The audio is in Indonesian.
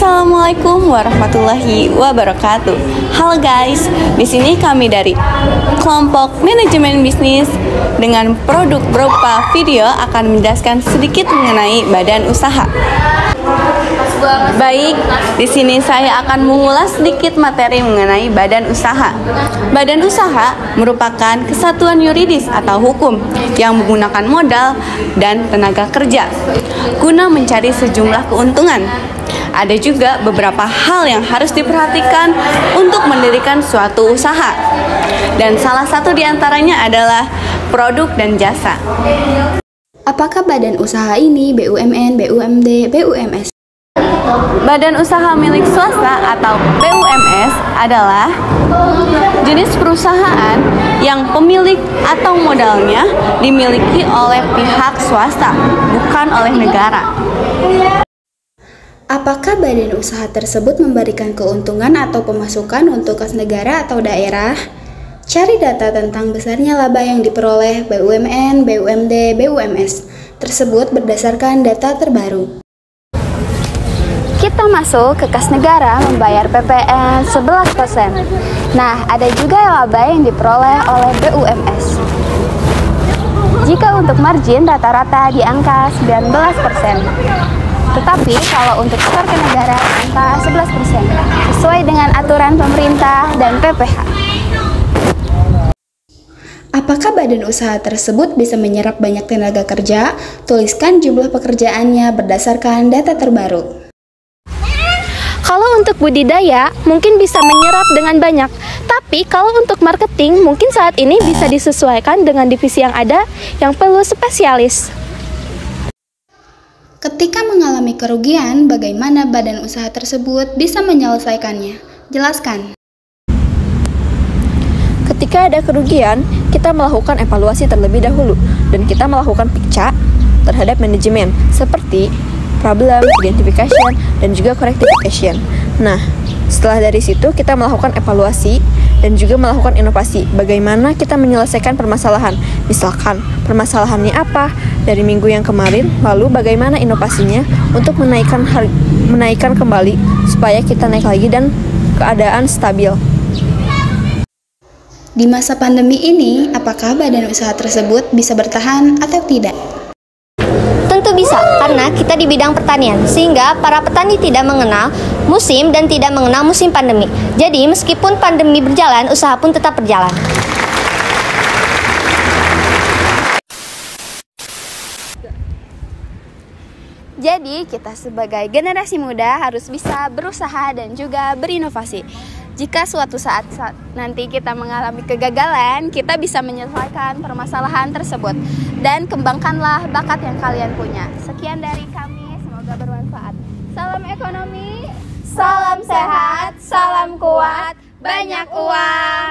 Assalamualaikum warahmatullahi wabarakatuh. Halo guys, di sini kami dari kelompok manajemen bisnis dengan produk berupa video akan menjelaskan sedikit mengenai badan usaha. Baik, di sini saya akan mengulas sedikit materi mengenai badan usaha. Badan usaha merupakan kesatuan yuridis atau hukum yang menggunakan modal dan tenaga kerja guna mencari sejumlah keuntungan. Ada juga beberapa hal yang harus diperhatikan untuk mendirikan suatu usaha. Dan salah satu diantaranya adalah produk dan jasa. Apakah badan usaha ini BUMN, BUMD, BUMS? Badan usaha milik swasta atau BUMS adalah jenis perusahaan yang pemilik atau modalnya dimiliki oleh pihak swasta, bukan oleh negara. Apakah badan usaha tersebut memberikan keuntungan atau pemasukan untuk kas negara atau daerah? Cari data tentang besarnya laba yang diperoleh BUMN, BUMD, BUMS tersebut berdasarkan data terbaru. Kita masuk ke kas negara membayar PPN 11%. Nah, ada juga laba yang diperoleh oleh BUMS. Jika untuk margin rata-rata di angka 19%. Tetapi kalau untuk setor ke negara angka 11%, sesuai dengan aturan pemerintah dan PPh. Apakah badan usaha tersebut bisa menyerap banyak tenaga kerja? Tuliskan jumlah pekerjaannya berdasarkan data terbaru. Kalau untuk budidaya, mungkin bisa menyerap dengan banyak. Tapi kalau untuk marketing, mungkin saat ini bisa disesuaikan dengan divisi yang ada yang perlu spesialis. Ketika mengalami kerugian, bagaimana badan usaha tersebut bisa menyelesaikannya? Jelaskan. Ketika ada kerugian, kita melakukan evaluasi terlebih dahulu dan kita melakukan picca terhadap manajemen seperti problem, identification, dan juga corrective action. Nah, setelah dari situ kita melakukan evaluasi dan juga melakukan inovasi. Bagaimana kita menyelesaikan permasalahan? Misalkan, permasalahannya apa dari minggu yang kemarin, lalu bagaimana inovasinya untuk menaikkan kembali supaya kita naik lagi dan keadaan stabil. Di masa pandemi ini, apakah badan usaha tersebut bisa bertahan atau tidak? Tentu bisa, karena kita di bidang pertanian, sehingga para petani tidak mengenal musim dan tidak mengenal musim pandemi. Jadi, meskipun pandemi berjalan, usaha pun tetap berjalan. Jadi, kita sebagai generasi muda harus bisa berusaha dan juga berinovasi. Jika suatu saat nanti kita mengalami kegagalan, kita bisa menyelesaikan permasalahan tersebut. Dan kembangkanlah bakat yang kalian punya. Sekian dari kami, semoga bermanfaat. Salam ekonomi, salam sehat, salam kuat, banyak uang.